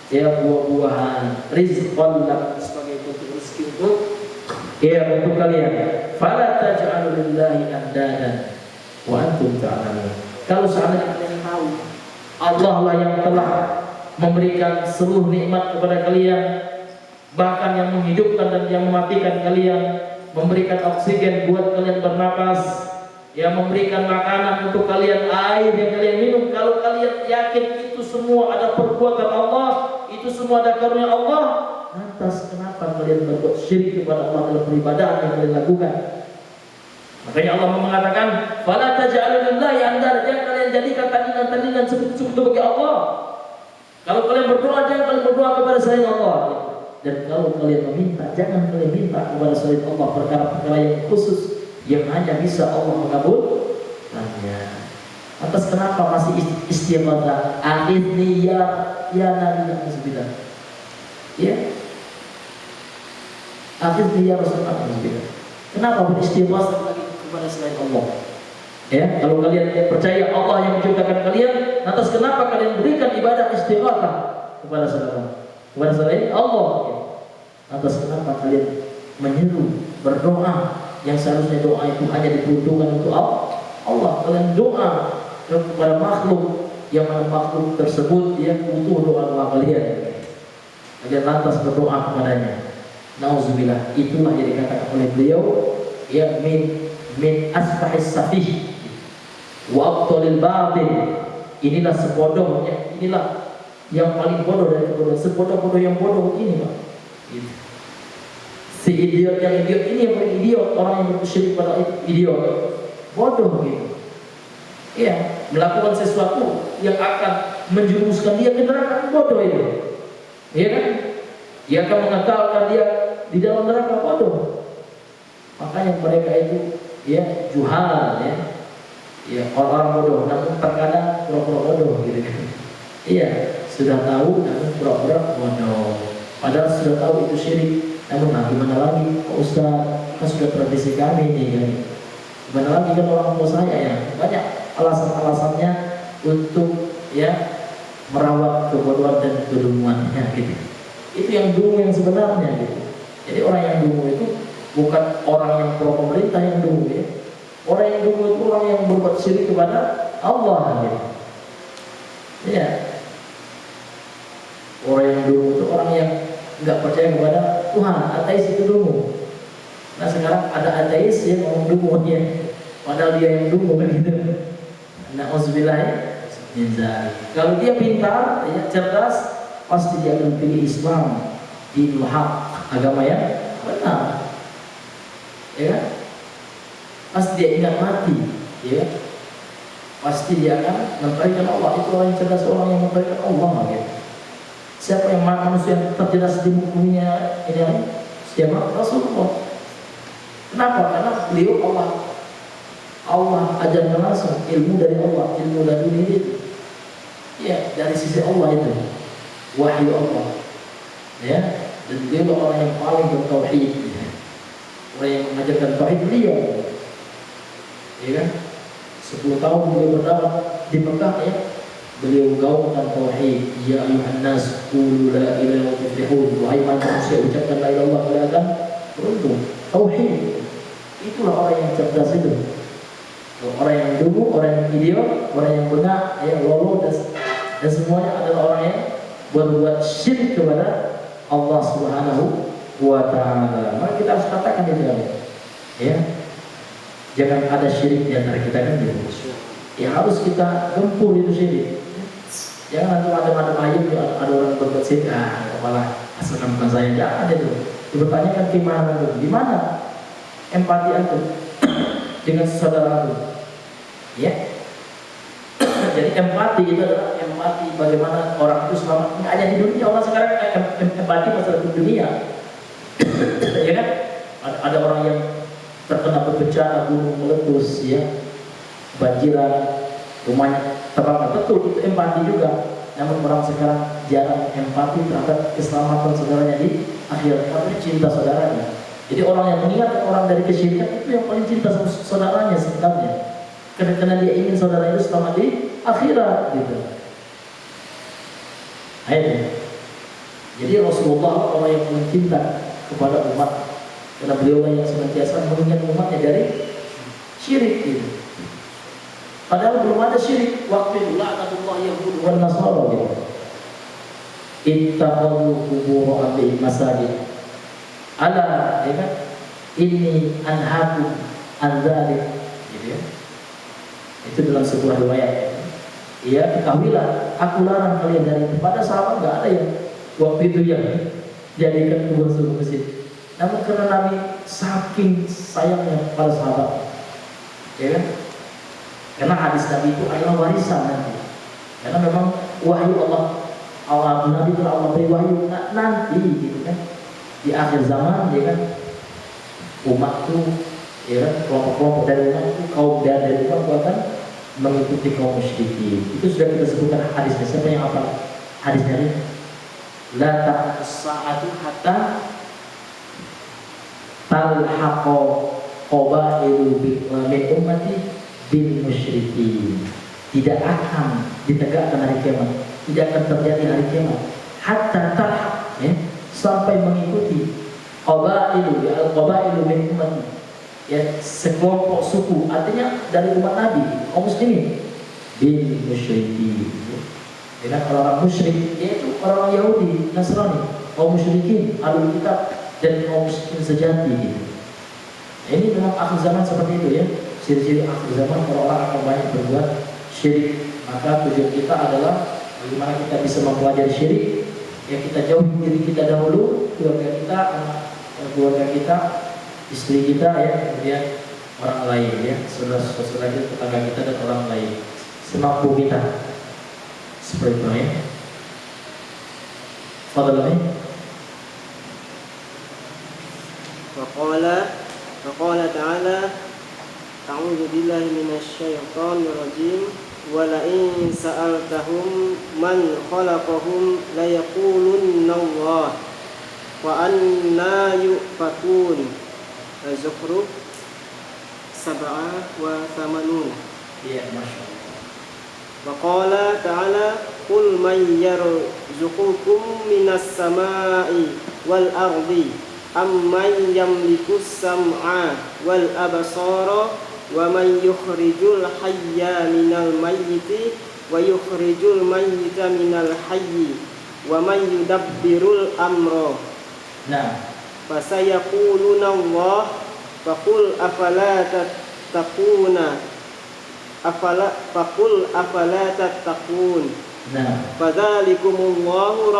ya buah-buahan, rizqan lakum, sebagai bentuk rezeki untuk kalian. Fala taj'alu lillahi andadan wa antum ta'lamun. Kalau seandainya kalian tahu Allah lah yang telah memberikan seluruh nikmat kepada kalian, bahkan yang menghidupkan dan yang mematikan kalian, memberikan oksigen buat kalian bernapas, yang memberikan makanan untuk kalian, air yang kalian minum. Kalau kalian yakin itu semua ada perbuatan Allah, itu semua ada karunia Allah, lantas kenapa kalian berbuat syirik kepada Allah dalam peribadahan yang kalian lakukan? Makanya Allah mengatakan, fala taj'alu lillahi andar, jangan kalian jadikan tandingan-tandingan seperti bagi Allah. Kalau kalian berdoa, jangan kalian berdoa kepada selain Allah. Dan kalau kalian meminta, jangan kalian minta kepada selain Allah perkara-perkara yang khusus yang hanya bisa Allah mengabulkannya. Atas kenapa masih istighatsah? Akhirni ya Nabi Rasulullah. Ya. Akhirni ya Rasulullah. Kenapa beristighatsah lagi kepada selain Allah? Ya, kalau kalian percaya Allah yang menciptakan kalian, lantas kenapa kalian berikan ibadah istighatsah kepada selain Allah? Ya. Lantas kenapa kalian menyeru berdoa yang seharusnya doa itu hanya diperuntukkan untuk Allah? Kalian doa kepada makhluk yang mana makhluk tersebut dia butuh doa kalian. Kalian lantas berdoa kepadanya. Nauzubillah, itulah yang dikatakan oleh beliau, ya min asfahis safih wa abtalil batil. Inilah sebodohnya, inilah yang paling bodoh dari kebodohan. Sebodoh-bodoh yang bodoh ini, Pak. Gitu. Si idiot yang idiot ini yang paling idiot, orang yang bersyirik pada idiot, bodoh gitu. Iya, melakukan sesuatu yang akan menjerumuskan dia ke neraka, bodoh itu. Iya kan? Dia akan mengekalkan dia di dalam neraka, bodoh. Makanya mereka itu ya juhal, ya orang bodoh, namun terkadang pura-pura bodoh gitu kan. Iya, sudah tahu namun pura-pura bodoh. Padahal sudah tahu itu syirik. Namun gimana lagi, Pak Ustaz, kan sudah tradisi kami nih kan. Gimana lagi kan orang tua saya ya, banyak alasan-alasannya untuk ya merawat kebodohan dan kedunguannya gitu. Itu yang dungu yang sebenarnya gitu. Jadi orang yang dungu itu bukan orang yang pro pemerintah yang dungu ya. Orang yang dungu itu orang yang berbuat syirik kepada Allah gitu. Ya. Orang yang dulu itu orang yang nggak percaya kepada Tuhan, ateis itu dulu. Nah sekarang ada ateis yang ngomong dulu dia, padahal dia yang dulu kan gitu. Nauzubillah min dzalik. Kalau dia pintar, ya, cerdas, pasti dia akan pilih Islam, dinul haq, agama yang benar. Ya kan? Pasti dia ingat mati, ya. Pasti dia akan mempelajari Allah. Itu orang yang cerdas, orang yang mempelajari Allah, gitu. Siapa yang manusia yang terjelas di bukunya ini? Siapa? Rasulullah. Kenapa? Karena beliau Allah ajarkan langsung ilmu dari Allah, ilmu dari diri itu. Ya, dari sisi Allah itu. Wahyu Allah. Ya, dan beliau orang yang paling bertauhid. Ya. Orang yang mengajarkan tauhid beliau. Ya kan? 10 tahun beliau berdakwah di Mekah, ya. Beliau gaungkan tauhid. Ya ayuhan nas qulu la ilaha illallah tuflihun. Wahai manusia, ucapkan la ilaha illallah kalian akan beruntung. Tauhid. Itulah orang yang cerdas itu. Orang yang dulu, orang yang ideal, orang yang benar, yang lolo, dan semuanya adalah orang yang berbuat syirik kepada Allah Subhanahu wa Ta'ala. Maka kita harus katakan itu, ya. Jangan ada syirik di antara kita kan gitu. Ya harus kita gempur itu syirik. Jangan nanti ada ayat ada orang berbuat syirik, malah asalkan bukan saya, jangan itu. Dipertanyakan di mana empati itu dengan saudara itu, ya. Jadi empati itu adalah empati bagaimana orang itu selamat. Nggak hanya di dunia, orang sekarang empati masalah di dunia, ya kan? Ada orang yang terkena bencana gunung meletus, ya, banjiran, rumahnya terbakar, betul itu empati juga. Namun orang sekarang jarang empati terhadap keselamatan saudaranya di akhirat, karena cinta saudaranya. Jadi orang yang mengingat orang dari kesyirikan itu yang paling cinta sama saudaranya sebenarnya, karena dia ingin saudara itu selamat di akhirat, gitu. Akhirnya, jadi Rasulullah orang yang paling cinta kepada umat, karena beliau yang senantiasa mengingat umatnya dari syirik, gitu. Padahal belum ada syirik waktu itu. La'natullah Yahud wan Nasara, gitu. Ittakhadhu qubur anbiya'ihim masajid. Ala, ya kan? Inni anhaakum an dzalik, gitu ya. Itu dalam sebuah riwayat. Ya, ketahuilah, aku larang kalian dari itu. Pada sahabat nggak ada yang waktu itu yang jadikan kubur sebuah masjid. Namun karena Nabi saking sayangnya pada sahabat, ya kan? Karena hadis Nabi itu adalah warisan nanti. Karena memang wahyu Allah Nabi itu Allah beri wahyu nanti, gitu kan? Di akhir zaman, ya kan? Umat itu, ya kan? Kelompok-kelompok dari umat itu, kaum dari umat itu akan mengikuti kaum musyrikin. Itu sudah kita sebutkan hadisnya. Siapa yang hafal hadisnya ini? La taqus sa'atu hatta talhaqo qabailu min ummati bil musyrikin. Tidak akan ditegakkan hari kiamat, tidak akan terjadi hari kiamat hatta talhaq, ya, sampai mengikuti qabailu min ummati, ya, sekelompok suku, artinya dari umat Nabi, kaum muslimin, bil musyrikin. Dengan orang musyrik, yaitu orang Yahudi, Nasrani, kaum musyrikin, ahlul kitab, dan kaum musyrikin sejati, gitu. Nah, ini memang akhir zaman seperti itu, ya. Ciri-ciri akhir zaman kalau orang akan banyak berbuat syirik. Maka tujuan kita adalah bagaimana kita bisa mempelajari syirik, ya, kita jauhi diri kita dahulu, keluarga kita, keluarga kita, istri kita, ya, kemudian orang lain, ya, saudara-saudara kita, tetangga kita, dan orang lain semampu kita. Seperti itu, ya. Fadlan. Faqala ta'ala a'udzu billahi minasyaitonir rajim wa la in sa'altahum man khalaqahum la yaqulunna Allah wa anna yufakun. Az-Zukhruf 87. Iya, masyaallah. Wa qala ta'ala qul man yarzuqukum minas sama'i wal ardi amman yamlikus sam'a wal absara wa man yukhrijul hayya minal mayyiti wa yukhrijul mayyita minal hayyi wa man yudabbirul amra. Nah, Fasayaquluna Allah faqul afala tattaquna afala tattaqun. nah, Fadzalikumullahu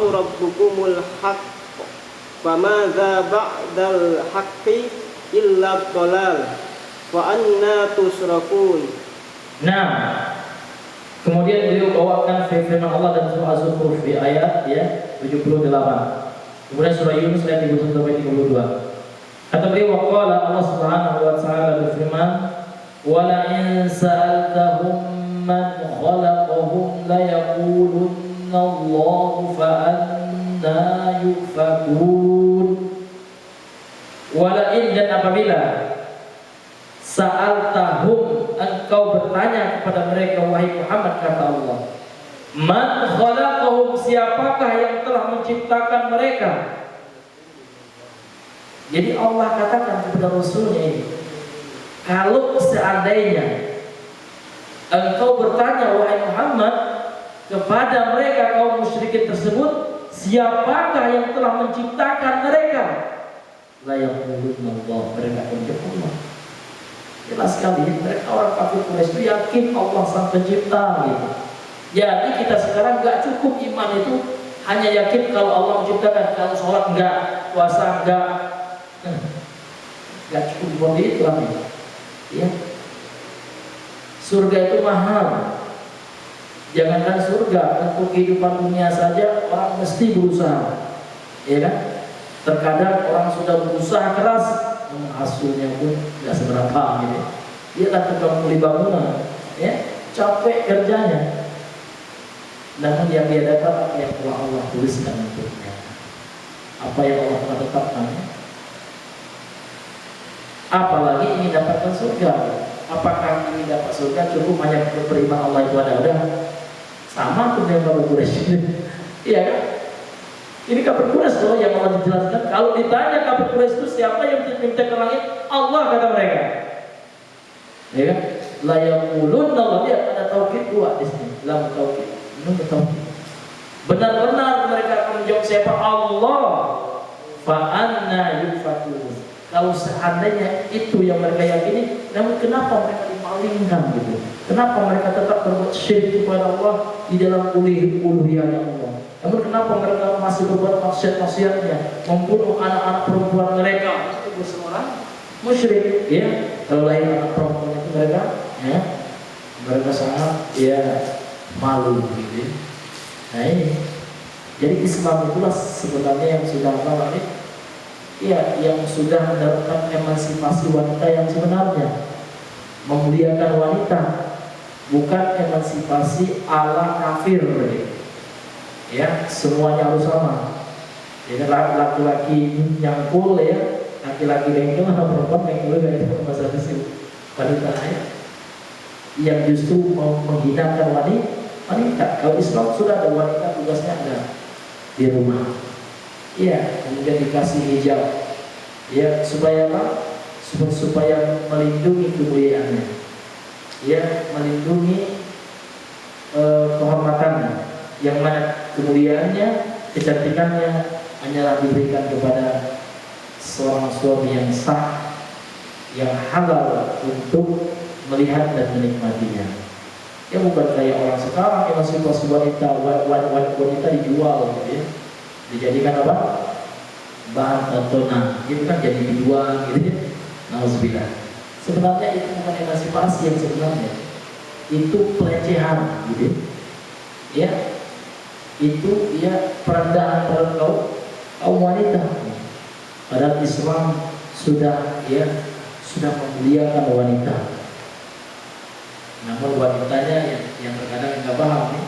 rabbukumul haqq famadza ba'dal haqqi illa dhalal wa anna tusrafun. nah. Kemudian beliau bawakan firman Allah dan surah Az-Zukhruf di ayat 78. Kemudian surah Yunus ayat 31 sampai 32. Kata beliau, waqala Allah Subhanahu wa taala berfirman, "Wa la in sa'altahum man khalaqahum la yaqulunna Allah fa anna yufakun." Wa la in, dan apabila sa'altahum, engkau bertanya kepada mereka wahai Muhammad, kata Allah, man khalaqahum, siapakah yang telah menciptakan mereka? Jadi Allah katakan kepada Rasulnya ini, kalau seandainya engkau bertanya wahai Muhammad kepada mereka kaum musyrikin tersebut, siapakah yang telah menciptakan mereka? La yaqulunna Allah, mereka akan menjawab Allah. Jelas sekali, mereka orang kafir Quraisy itu yakin Allah sang pencipta gitu. Jadi kita sekarang gak cukup iman itu hanya yakin kalau Allah menciptakan, kalau sholat enggak, puasa enggak, gak cukup seperti itu lah ya. Surga itu mahal. Jangankan surga, untuk kehidupan dunia saja orang mesti berusaha, ya kan? Terkadang orang sudah berusaha keras, hasilnya pun tidak seberapa gitu. Dia tak tukang beli bangunan, ya, capek kerjanya. Namun yang dia dapat apa yang telah Allah tuliskan untuknya, apa yang Allah telah tetapkan. Apalagi ingin dapatkan surga. Apakah ingin dapat surga cukup hanya beriman Allah itu ada? Udah sama tuh dengan Kafir Quraisy. Iya kan? Ini Kafir Quraisy loh yang Allah dijelaskan. Kalau ditanya Kafir Quraisy itu siapa yang minta ke langit? Allah, kata mereka. Ya kan? La yaqulun, Allah, dia ada tauhid dua di sini. Lam tauhid, nun tauhid. Benar-benar mereka akan menjawab siapa? Allah. Fa anna yufakun. Kalau seandainya itu yang mereka yakini, namun kenapa mereka dipalingkan gitu? Kenapa mereka tetap berbuat syirik kepada Allah di dalam uluhiyahnya Allah? Namun kenapa mereka masih berbuat maksiat-maksiatnya, membunuh anak-anak perempuan mereka? Itu berseorang musyrik, ya. Kalau lahir anak perempuan itu mereka, ya, mereka sangat ya malu gitu. Nah ini, jadi Islam itulah sebenarnya yang sudah apa nih? Ya, yang sudah mendapatkan emansipasi wanita yang sebenarnya, memuliakan wanita, bukan emansipasi ala kafir. Ya, semuanya harus sama. Jadi laki-laki nyangkul, ya, laki-laki bengkel atau perempuan bengkel itu masalah sih. Wanita yang justru menghinakan wanita. Kalau Islam sudah ada wanita, tugasnya ada di rumah. Ya, kemudian dikasih hijab, ya, supaya apa? Supaya melindungi kemuliaannya, ya, melindungi kehormatannya, yang mana kemuliaannya, kecantikannya hanyalah diberikan kepada seorang suami yang sah, yang halal untuk melihat dan menikmatinya. Ya, bukan kayak orang sekarang yang masih wanita dijual, gitu ya. Dijadikan apa? Bahan tontonan, itu kan jadi dijual gitu ya. Nauzubillah. Sebenarnya itu bukan emansipasi yang sebenarnya, itu pelecehan gitu ya. Itu ya perendahan terhadap kaum wanita. Padahal Islam sudah memuliakan wanita. Namun wanitanya yang terkadang nggak paham nih,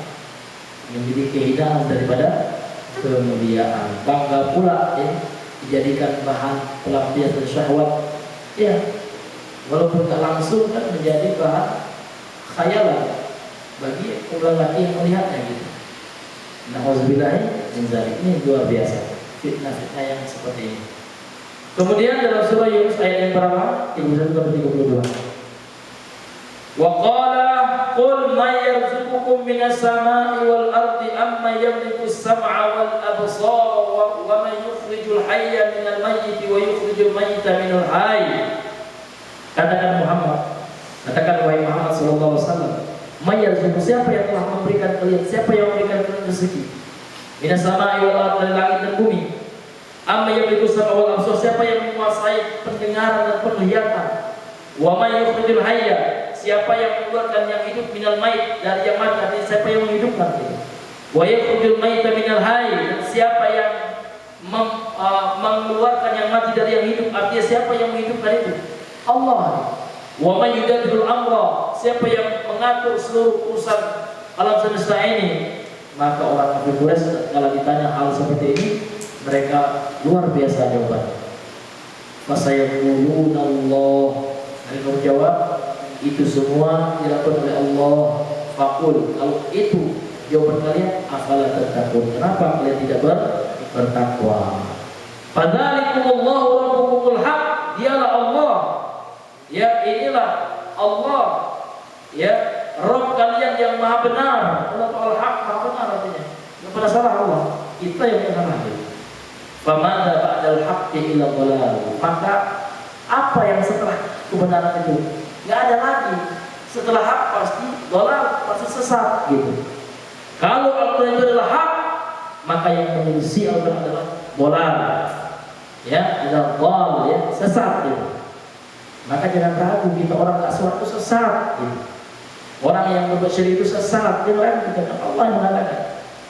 memiliki kehinaan daripada kemuliaan, bangga pula ya dijadikan bahan pelampiasan syahwat, ya, walaupun tak langsung kan menjadi bahan khayalan bagi orang laki yang melihatnya gitu. Nauzubillah min dzalik. Ini luar biasa fitnah-fitnah yang seperti ini. Kemudian dalam surah Yunus ayat yang berapa? 31-32. Wa qala qul may yarzuqukum minas sama'i wal ardi amma yamliku as-sam'a wal absara wa man yukhrijul hayya minal mayyiti wa yukhrijul mayyita minal hayy. Katakan wahai Muhammad sallallahu alaihi wasallam, may yarzuqukum, siapa yang telah memberikan kalian, siapa yang memberikan kalian rezeki? Minas sama'i wal ardi, dari langit dan bumi. Amma yamliku as-sam'a wal absara, siapa yang menguasai pendengaran dan penglihatan? Wa may yukhrijul hayya, siapa yang mengeluarkan yang hidup minal mayit, dari yang mati, artinya siapa yang menghidupkan itu. Wa yukhrijul mayyita minal hayy, dan siapa yang mengeluarkan yang mati dari yang hidup, artinya siapa yang menghidupkan itu? Allah. Wa may yudabbirul amra, siapa yang mengatur seluruh urusan alam semesta ini. Maka orang kafir Quraisy kalau ditanya hal seperti ini, mereka luar biasa jawabannya. Fasayaquluna Allah. Mereka menjawab, itu semua dilakukan oleh Allah. Faqul, kalau itu jawaban kalian, afala tattaqun, kenapa kalian tidak bertakwa? Fadzalikumullahu rabbukumul haq, dialah Allah. Ya, inilah Allah. Ya, Rabb kalian yang maha benar. Allah Ta'ala haq, maha benar artinya. Yang pernah salah Allah, kita yang benar lagi. Famada ba'dal haqqi illa dhalal. Maka apa yang setelah kebenaran itu? Nggak ada lagi. Setelah hak pasti dhalal, pasti sesat gitu. Kalau Al-Quran itu adalah hak, maka yang mengisi Al-Quran adalah dhalal. Ya, adalah dhalal, ya, sesat gitu. Maka jangan ragu, kita orang nggak sholat itu sesat gitu. Orang yang berbuat syirik itu sesat. Dia lain kita, Allah yang mengatakan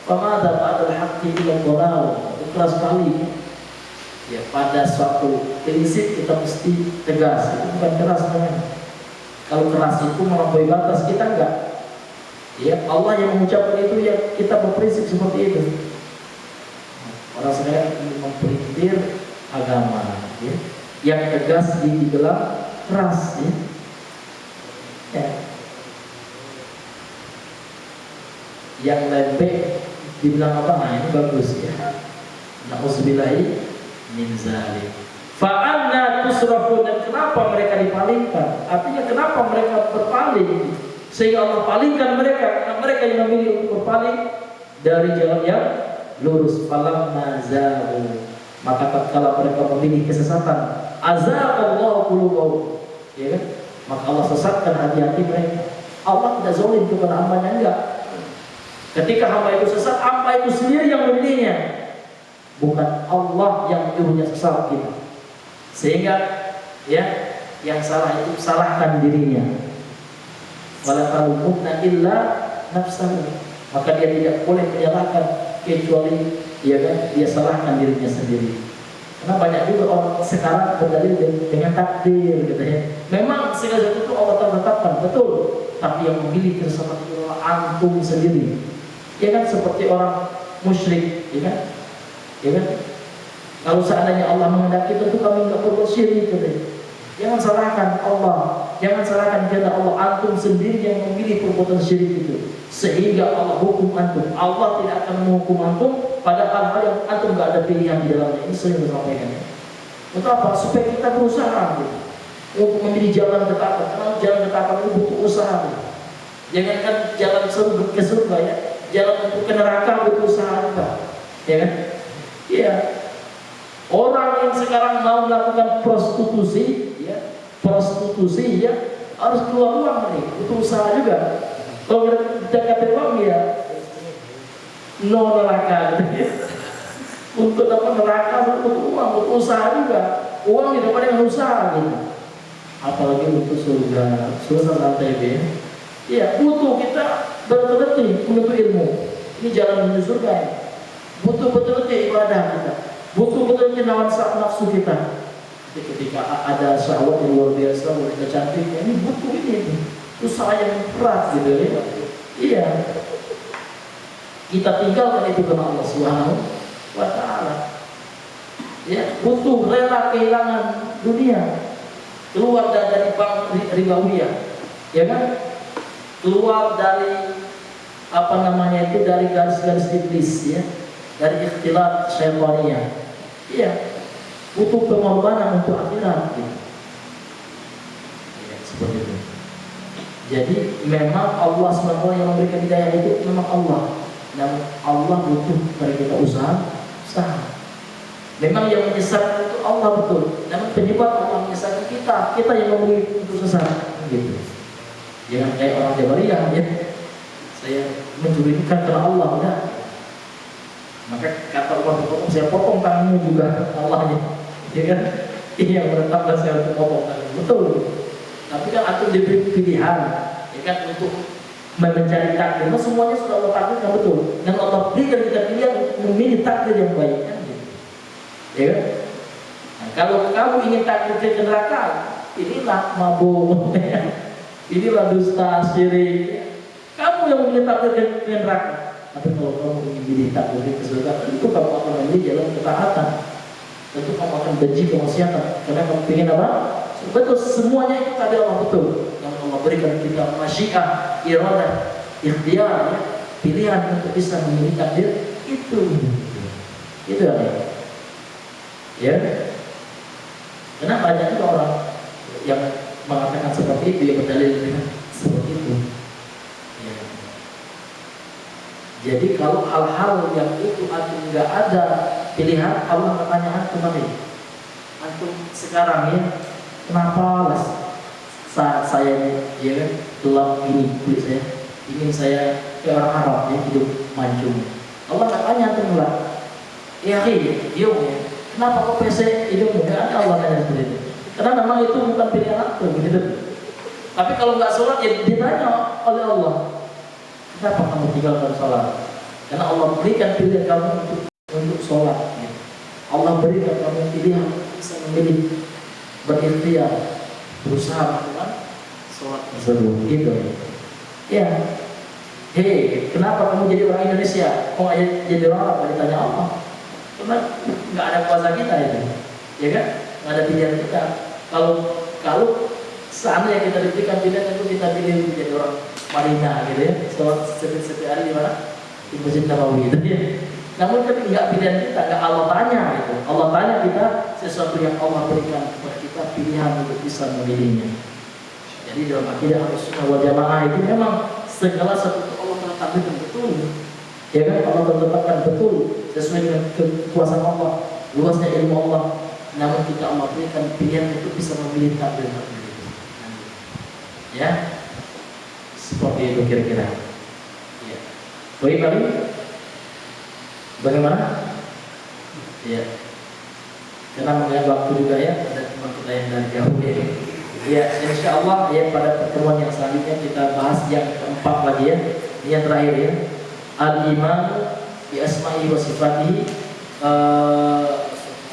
famada ba'dal haqqi illa dhalal. Keras sekali ya, pada suatu prinsip kita mesti tegas, itu bukan keras namanya. Kalau keras itu melampaui batas, kita enggak ya, Allah yang mengucapkan itu, ya kita berprinsip seperti itu. Orang sekarang ingin memperintir agama ya, yang tegas dibilang keras ya. Ya. Yang lembek dibilang apa? Nah ini bagus ya. Na'udzubillahi min zalik. Fa'anna tusrafun, dan kenapa mereka dipalingkan? Artinya kenapa mereka berpaling? Sehingga Allah palingkan mereka, karena mereka yang memilih untuk berpaling dari jalan yang lurus. Falamma zaghu, maka tatkala mereka memilih kesesatan, azaqallahu qulubahum, ya kan? Maka Allah sesatkan hati-hati mereka. Allah tidak zalim kepada hambanya, enggak. Ketika hamba itu sesat, hamba itu sendiri yang memilihnya, bukan Allah yang menyuruhnya sesat gitu. Sehingga ya, yang salah itu salahkan dirinya. Wala talumunna illa nafsahu, maka dia tidak boleh menyalahkan kecuali ya kan, dia salahkan dirinya sendiri. Karena banyak juga orang sekarang berdalil dengan takdir gitu ya. Memang segala sesuatu itu Allah telah tetapkan, betul. Tapi yang memilih kesesatan itu adalah antum sendiri. Ya kan, seperti orang musyrik, ya kan? Ya kan? Kalau seandainya Allah menghendaki, tentu kami tidak perlu syirik gitu. Jangan salahkan Allah, jangan salahkan kepada Allah, antum sendiri yang memilih perbuatan syirik itu. Sehingga Allah hukum antum. Allah tidak akan menghukum antum pada hal-hal yang antum tidak ada pilihan di dalamnya. Ini sering disampaikan ya. Untuk apa? Supaya kita berusaha gitu, untuk memilih jalan ketatapan. Karena jalan ketatapan itu butuh usaha gitu. Jangankan jalan ke surga ya, jalan untuk ke neraka butuh usaha juga. Ya kan? Iya. Orang yang sekarang mau melakukan prostitusi, ya, harus keluar uang nih, butuh usaha juga. Kalau tidak dapat uang ya, no neraka. Untuk dapat neraka butuh uang, butuh usaha juga. Uang tidak ada yang usaha gitu. Apalagi untuk surga lantai B. Iya, butuh kita berteliti menuntut ilmu. Ini jalan menuju surga ya. Butuh berteliti ibadah kita. Butuh betulnya lawan nafsu kita. Jadi ketika ada syahwat yang luar biasa, wanita cantik, ini butuh ini, usaha yang berat gitu ya. Iya. Kita tinggalkan itu karena Allah Subhanahu wa Ta'ala. Ya, butuh rela kehilangan dunia, keluar dari bank ribawiyah, ya kan? Keluar dari apa namanya itu, dari garis-garis iblis ya, dari ikhtilat syaitaniyah. Iya, butuh pengorbanan untuk akhirat gitu. Ya, seperti itu. Jadi memang Allah SWT yang memberikan hidayah itu memang Allah, dan Allah butuh dari kita usaha. Memang yang menyesatkan itu Allah betul, namun penyebab Allah menyesatkan kita yang memberi itu sesat gitu. Jangan kayak orang Jabariyah ya, saya mencurigakan karena Allah ya. Maka kata Allah potong, saya potong tanganmu juga Allahnya, ya kan? Ini yang menetapkan saya untuk potong tangan, betul. Tapi kan aku diberi pilihan, ya kan, untuk mencari takdir. Nah, semuanya sudah Allah takdirkan betul, dan Allah berikan kita pilihan untuk memilih takdir yang baik, kan? Gitu. Ya kan? Nah, kalau kamu ingin takdir ke neraka, inilah mabuk, inilah dusta, syirik. Kamu yang memilih takdir ke neraka. Tapi kalau kamu ingin jadi takdir ke surga, tentu kamu akan memilih jalan ketaatan. Tentu kamu akan benci kemaksiatan, karena kamu ingin apa? Betul, semuanya itu takdir Allah betul. Yang Allah berikan kita masyiah, iradah, ikhtiar, ya, pilihan untuk bisa memilih takdir itu. Itu ya. Kenapa banyak juga orang yang mengatakan seperti itu, yang berdalil dengan seperti itu. Ya. Jadi kalau hal-hal yang itu antum nggak ada pilihan, Allah bertanya antum nanti. Antum sekarang ya, kenapa saat saya ya kan gelap ini kulit saya, ingin saya kayak orang Arab ya, hidup mancung. Allah tanya antum lah, ya hidupmu ya, kenapa kok PC hidupmu? Nggak ada, Allah tanya seperti itu. Karena memang itu bukan pilihan antum gitu. Tapi kalau nggak sholat ya ditanya oleh Allah, kenapa kamu tinggalkan sholat? Karena Allah berikan pilihan kamu untuk sholat. Gitu. Allah berikan kamu pilihan bisa memilih, berikhtiar, berusaha melakukan sholat tersebut. Gitu. Ya. Hei, kenapa kamu jadi orang Indonesia? Kok nggak jadi orang Arab? Ditanya Allah. Karena nggak ada kuasa kita itu, ya kan? Nggak ada pilihan kita. Kalau seandainya kita diberikan pilihan itu, kita pilih menjadi orang Madinah gitu ya, sholat setiap hari di mana? Di Masjid Nabawi gitu ya. Namun kan nggak pilihan kita, nggak Allah tanya gitu. Allah tanya kita sesuatu yang Allah berikan kepada kita pilihan untuk bisa memilihnya. Jadi dalam akidah Ahlussunnah wal Jamaah itu memang segala sesuatu Allah telah takdirkan betul. Ya kan, Allah tetapkan betul sesuai dengan kekuasaan Allah, luasnya ilmu Allah. Namun kita Allah berikan pilihan untuk bisa memilih takdir itu. Ya, seperti itu kira-kira. Ya. Baik, bagaimana? Ya. Karena mengenai waktu juga ya, ada teman kita yang dari jauh ya. Ya, insya Allah ya pada pertemuan yang selanjutnya kita bahas yang keempat lagi ya, ini yang terakhir ya. Al-iman bi asma'i wa sifatihi,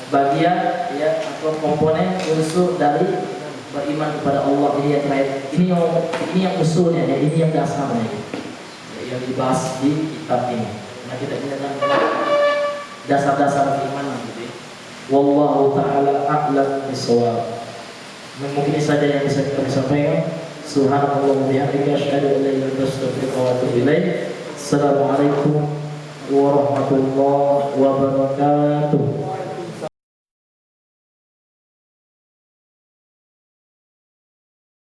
bagian ya atau komponen unsur dari beriman kepada Allah. Ini yang terakhir, ini yang usulnya ya, ini yang dasarnya ya, yang dibahas di kitab ini. Nah, kita bilang dasar-dasar beriman gitu ya. Wallahu ta'ala a'lam bishawab. Mungkin ini saja yang bisa kita sampaikan. Subhanallah wa bihamdihi asyhadu an la ilaha illa anta astaghfiruka wa atubu ilaik. Assalamualaikum warahmatullahi wabarakatuh.